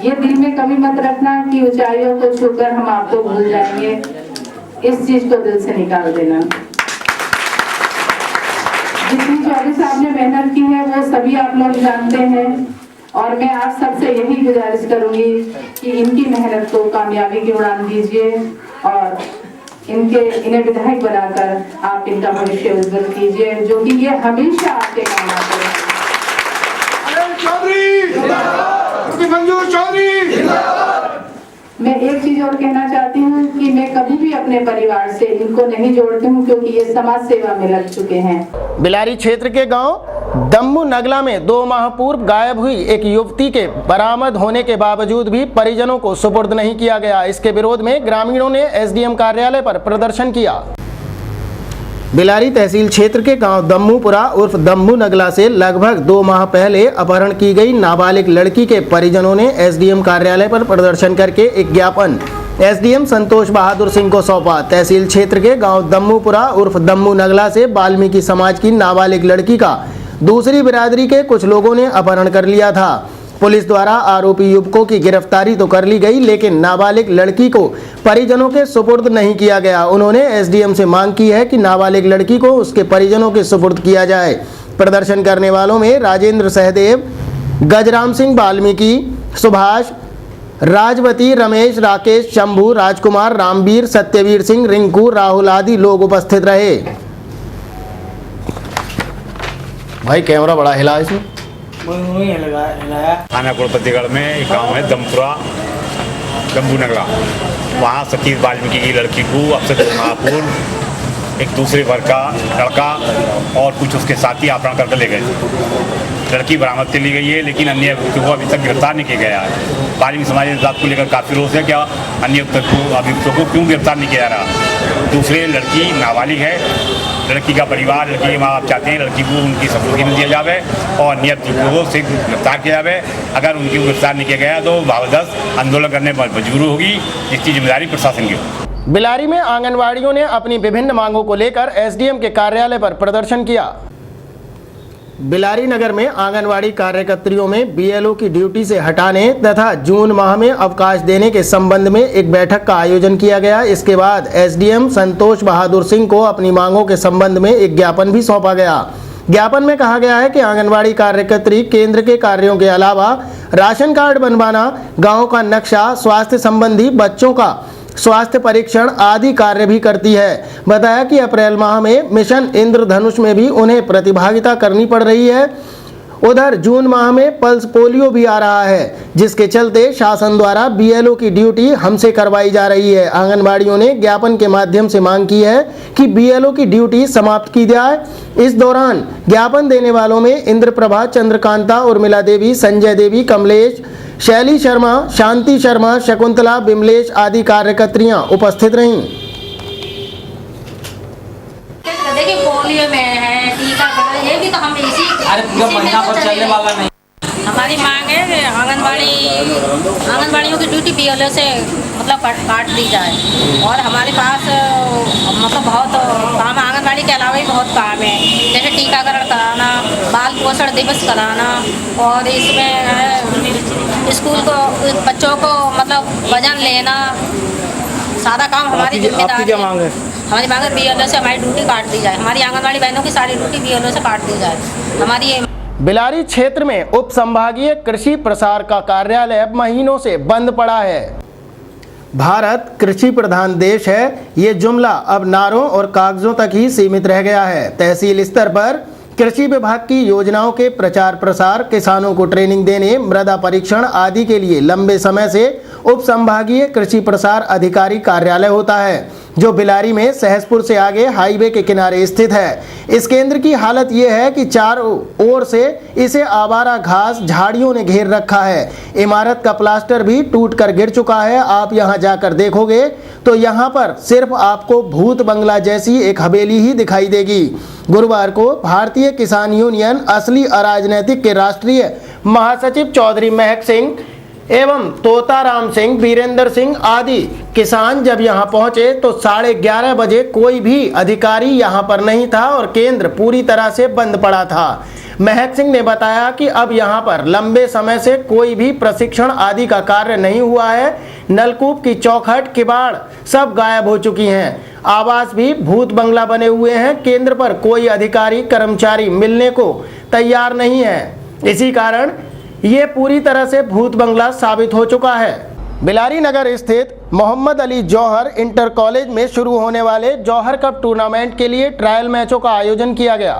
ये दिल में कभी मत रखना कि ऊंचाइयों को छूकर हम आपको भूल जाएंगे, इस चीज को दिल से निकाल देना। जितनी चौधरी साहब ने मेहनत की है वो सभी आप लोग जानते हैं, और मैं आप सबसे यही गुजारिश करूंगी कि इनकी मेहनत को कामयाबी की उड़ान दीजिए और इन्हें विधायक बनाकर आप इनका भविष्य उज्जवल कीजिए, जो कि ये हमेशा आपके काम आते हैं। मैं एक चीज और कहना चाहती हूँ कि मैं कभी भी अपने परिवार से इनको नहीं जोड़ती हूँ, क्योंकि ये समाज सेवा में लग चुके हैं।
बिलारी क्षेत्र के गांव दम्मू नगला में 2 माह पूर्व गायब हुई एक युवती के बरामद होने के बावजूद भी परिजनों को सुपुर्द नहीं किया गया। इसके विरोध में ग्रामीणों ने एसडीएम कार्यालय पर प्रदर्शन किया। बिलारी तहसील क्षेत्र के गांव दम्मूपुरा उर्फ दम्मू नगला से लगभग 2 माह पहले अपहरण की गई नाबालिग लड़की के परिजनों ने एसडीएम कार्यालय पर प्रदर्शन करके एक ज्ञापन एसडीएम संतोष बहादुर सिंह को सौंपा। तहसील क्षेत्र के गांव दम्मूपुरा उर्फ दम्मू नगला से वाल्मीकि समाज की नाबालिग लड़की का दूसरी बिरादरी के कुछ लोगों ने अपहरण कर लिया था। पुलिस द्वारा आरोपी युवकों की गिरफ्तारी तो कर ली गई, लेकिन नाबालिग लड़की को परिजनों के सुपुर्द नहीं किया गया। उन्होंने एसडीएम से मांग की है कि नाबालिग लड़की को उसके परिजनों के सुपुर्द किया जाए। प्रदर्शन करने वालों में राजेंद्र सहदेव, गजराम सिंह वाल्मीकि, सुभाष, राजवती, रमेश, राकेश, शंभू, राजकुमार, रामवीर, सत्यवीर सिंह, रिंकू, राहुल आदि लोग उपस्थित रहे। भाई कैमरा बड़ा हिला इसमें।
थाना कुड़पतिगढ़ में एक गांव है दमपुरा दम्बू नगला, वहाँ सतीश वाल्मीकि की लड़की को अब से 2 माह पूर्व एक दूसरे वर्ग का लड़का और कुछ उसके साथी अपहरण करके ले गए। लड़की बरामद कर ली गई है, लेकिन अन्य अभियुक्तों को अभी तक गिरफ्तार नहीं किया गया है। वाल्मीकि समाज इस बात को लेकर काफ़ी रोष है कि अन्य अभियुक्तों को क्यों गिरफ्तार नहीं किया जा रहा। दूसरे लड़की नाबालिग है, लड़की का परिवार, लड़की के माँ बाप चाहते हैं लड़की को उनकी सपुर्दगी में दिया जाए और अन्य अभियुक्तों से गिरफ्तार किया जाए। अगर उनकी गिरफ्तार नहीं किया गया तो जबरदस्त आंदोलन करने पर मजबूर होगी, जिसकी जिम्मेदारी प्रशासन की हो।
बिलारी में आंगनवाड़ियों ने अपनी विभिन्न मांगों को लेकर एसडीएम के कार्यालय पर प्रदर्शन किया। बिलारी नगर में आंगनवाड़ी कार्यकर्तियों में बीएलओ की ड्यूटी से हटाने तथा जून माह में अवकाश देने के संबंध में एक बैठक का आयोजन किया गया। इसके बाद एसडीएम संतोष बहादुर सिंह को अपनी मांगों के संबंध में एक ज्ञापन भी सौंपा गया। ज्ञापन में कहा गया है कि आंगनवाड़ी कार्यकर्त्री केंद्र के कार्यों के अलावा राशन कार्ड बनवाना, गाँव का नक्शा, स्वास्थ्य संबंधी बच्चों का स्वास्थ्य परीक्षण आदि कार्य भी करती है। बताया कि अप्रैल माह में मिशन इंद्रधनुष में भी उन्हें प्रतिभागिता करनी पड़ रही है। उधर जून माह में पल्स पोलियो भी आ रहा है, जिसके चलते शासन द्वारा बीएलओ की ड्यूटी हमसे करवाई जा रही है। आंगनबाड़ियों ने ज्ञापन के माध्यम से मांग की है कि बीएलओ की ड्यूटी समाप्त की जाए। इस दौरान ज्ञापन देने वालों में इंद्रप्रभा, चंद्रकांता, उर्मिला देवी, संजय देवी, कमलेश, शैली शर्मा, शांति शर्मा, शकुंतला, बिमलेश आदि कार्यकर्त्रियां उपस्थित रहीं।
पोलियो में है, टीकाकरण, ये भी तो हम इसी
अरे पूरा महीना भर चलने वाला नहीं।
हमारे
हमारी मांग है कि आंगनबाड़ियों की ड्यूटी बीएलओ से मतलब काट दी जाए। और हमारे पास मतलब बहुत काम है, आंगनबाड़ी के अलावा भी बहुत काम है, जैसे टीकाकरण कराना, बाल पोषण दिवस कराना, और इसमें स्कूल को बच्चों को मतलब वजन लेना, सादा काम हमारी जिम्मेदारी है। हमारी मांग है बीएलओ से हमारी ड्यूटी काट दी जाए, हमारी आंगनबाड़ी बहनों की सारी ड्यूटी बीएलओ से काट दी जाए। हमारी ये
बिलारी क्षेत्र में उप संभागीय कृषि प्रसार का कार्यालय महीनों से बंद पड़ा है। भारत कृषि प्रधान देश है, ये जुमला अब नारों और कागजों तक ही सीमित रह गया है। तहसील स्तर पर कृषि विभाग की योजनाओं के प्रचार प्रसार, किसानों को ट्रेनिंग देने, मृदा परीक्षण आदि के लिए लंबे समय से उप संभागीय कृषि प्रसार अधिकारी कार्यालय होता है, जो बिलारी में सहसपुर से आगे हाईवे के किनारे स्थित है। इस केंद्र की हालत यह है कि चारों ओर से इसे आवारा घास झाड़ियों ने घेर रखा है। इमारत का प्लास्टर भी टूटकर गिर चुका है। आप यहां जाकर देखोगे तो यहां पर सिर्फ आपको भूत बंगला जैसी एक हवेली ही दिखाई देगी। गुरुवार को भारतीय किसान यूनियन असली अराजनैतिक के राष्ट्रीय महासचिव चौधरी महक सिंह एवं तोताराम सिंह, वीरेंद्र सिंह आदि किसान जब यहां पहुंचे तो 11:30 बजे कोई भी अधिकारी यहां पर नहीं था और केंद्र पूरी तरह से बंद पड़ा था। महक सिंह ने बताया कि अब यहां पर लंबे समय से कोई भी प्रशिक्षण आदि का कार्य नहीं हुआ है। नलकूप की चौखट, किवाड़ सब गायब हो चुकी हैं। आवास भी भूत बंगला बने हुए हैं। केंद्र पर कोई अधिकारी कर्मचारी मिलने को तैयार नहीं है। इसी कारण ये पूरी तरह से भूत बंगला साबित हो चुका है। बिलारी नगर स्थित मोहम्मद अली जौहर इंटर कॉलेज में शुरू होने वाले जौहर कप टूर्नामेंट के लिए ट्रायल मैचों का आयोजन किया गया।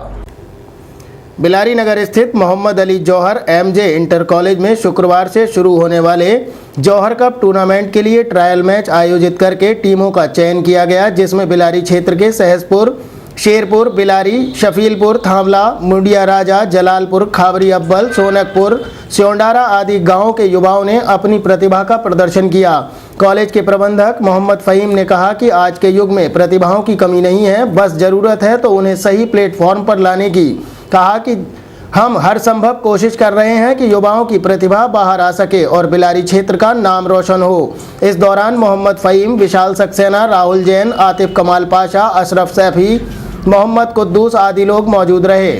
बिलारी नगर स्थित मोहम्मद अली जौहर एमजे इंटर कॉलेज में शुक्रवार से शुरू होने वाले जौहर कप टूर्नामेंट के लिए ट्रायल मैच आयोजित करके टीमों का चयन किया गया, जिसमें बिलारी क्षेत्र के सहसपुर, शेरपुर, बिलारी, शफीलपुर, थावला, मुंडिया राजा, जलालपुर, खाबरी अब्बल, सोनकपुर, स्योंडारा आदि गांवों के युवाओं ने अपनी प्रतिभा का प्रदर्शन किया। कॉलेज के प्रबंधक मोहम्मद फ़हीम ने कहा कि आज के युग में प्रतिभाओं की कमी नहीं है, बस ज़रूरत है तो उन्हें सही प्लेटफॉर्म पर लाने की। कहा कि हम हर संभव कोशिश कर रहे हैं कि युवाओं की प्रतिभा बाहर आ सके और बिलारी क्षेत्र का नाम रोशन हो। इस दौरान मोहम्मद फ़हीम, विशाल सक्सेना, राहुल जैन, आतिफ कमाल पाशा, अशरफ सैफी, मोहम्मद कुद्दूस आदि लोग मौजूद रहे।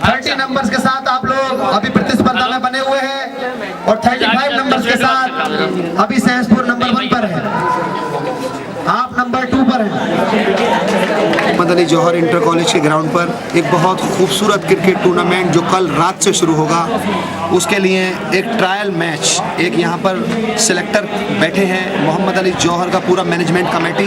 30 नंबर्स के साथ आप लोग अभी प्रतिस्पर्धा में बने हुए हैं और 35 नंबर्स के साथ अभी सहसपुर नंबर 1 पर है, आप नंबर 2 पर हैं।
मोहम्मद अली जौहर इंटर कॉलेज के ग्राउंड पर एक बहुत खूबसूरत क्रिकेट टूर्नामेंट जो कल रात से शुरू होगा, उसके लिए एक ट्रायल मैच, एक यहाँ पर सिलेक्टर बैठे हैं, मोहम्मद अली जौहर का पूरा मैनेजमेंट कमेटी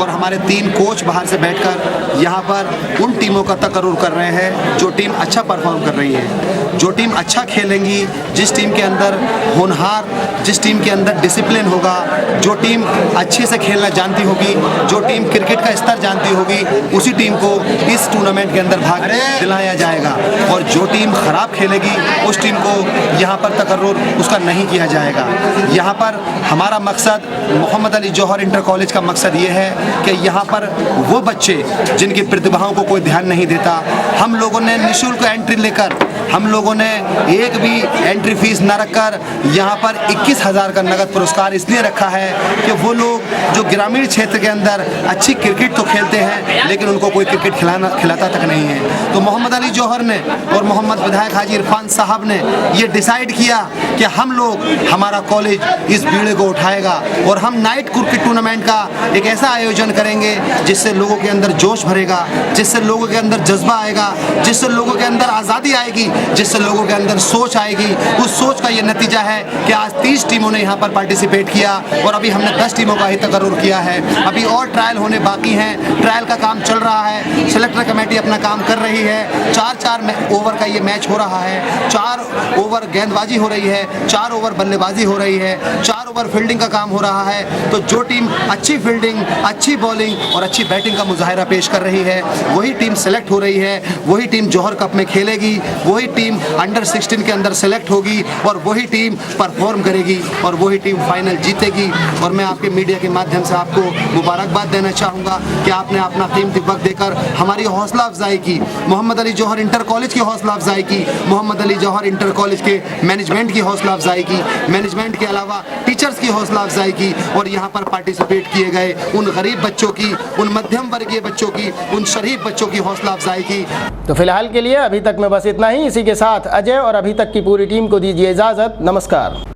और हमारे 3 कोच बाहर से बैठकर यहाँ पर उन टीमों का तकर्रुर कर रहे हैं जो टीम अच्छा परफॉर्म कर रही है, जो टीम अच्छा खेलेंगी, जिस टीम के अंदर होनहार, जिस टीम के अंदर डिसिप्लिन होगा, जो टीम अच्छे से खेलना जानती होगी, जो टीम क्रिकेट का स्तर जानती होगी, उसी टीम को इस टूर्नामेंट के अंदर भाग दिलाया जाएगा और जो टीम खराब खेलेगी उस टीम को यहाँ पर तकर्रुर उसका नहीं किया जाएगा। यहाँ पर हमारा मकसद, मोहम्मद अली जौहर इंटर कॉलेज का मकसद ये है कि यहाँ पर वो बच्चे जिनकी प्रतिभाओं को कोई ध्यान नहीं देता, हम लोगों ने निःशुल्क एंट्री लेकर, हम लोगों ने एक भी एंट्री फीस न रखकर यहाँ पर 21,000 का नगद पुरस्कार इसलिए रखा है कि वो लोग जो ग्रामीण क्षेत्र के अंदर अच्छी क्रिकेट तो खेलते हैं लेकिन उनको कोई क्रिकेट खिलाता तक नहीं है। तो मोहम्मद अली जौहर ने और मोहम्मद विधायक हाजी इरफान साहब ने ये डिसाइड किया कि हम लोग, हमारा कॉलेज इस बीड़े को उठाएगा और हम नाइट क्रिकेट टूर्नामेंट का एक ऐसा आयोजन करेंगे जिससे लोगों के अंदर जोश भरेगा, जिससे लोगों के अंदर जज्बा आएगा, जिससे लोगों के अंदर आज़ादी आएगी, जिससे लोगों के अंदर सोच आएगी। उस सोच का ये नतीजा है कि आज 30 टीमों ने यहाँ पर पार्टिसिपेट किया और अभी हमने 10 टीमों का ही तकर्रुर किया है। अभी और ट्रायल होने बाकी हैं, ट्रायल का काम चल रहा है, सिलेक्टर कमेटी अपना काम कर रही है। 4-4 ओवर का ये मैच हो रहा है, 4 ओवर गेंदबाजी हो रही है, 4 ओवर बल्लेबाजी हो रही है, 4 ओवर फील्डिंग का काम हो रहा है। तो जो टीम अच्छी फील्डिंग, अच्छी बॉलिंग और अच्छी बैटिंग का मुजाहिरा पेश कर रही है वही टीम सेलेक्ट हो रही है, वही टीम जौहर कप में खेलेगी, वही टीम अंडर 16 के अंदर सेलेक्ट होगी और वही टीम परफॉर्म करेगी और वही टीम फाइनल जीतेगी। और मैं आपके मीडिया के माध्यम से आपको मुबारकबाद देना चाहूँगा कि आपने अपना कीमती वक्त देकर हमारे हमारी हौसला अफजाई की, मोहम्मद अली जौहर इंटर कॉलेज की हौसला अफजाई की, मोहम्मद अली जौहर इंटर कॉलेज के मैनेजमेंट की हौसला अफजाई की, मैनेजमेंट के अलावा टीचर्स की हौसला अफजाई की और यहाँ पर पार्टिसिपेट किए गए उन गरीब बच्चों की, उन मध्यम वर्गीय बच्चों की, उन शरीफ बच्चों की हौसला अफजाई की।
तो फिलहाल के लिए अभी तक में बस इतना ही। इसी के साथ अजय और अभी तक की पूरी टीम को दीजिए इजाज़त। नमस्कार।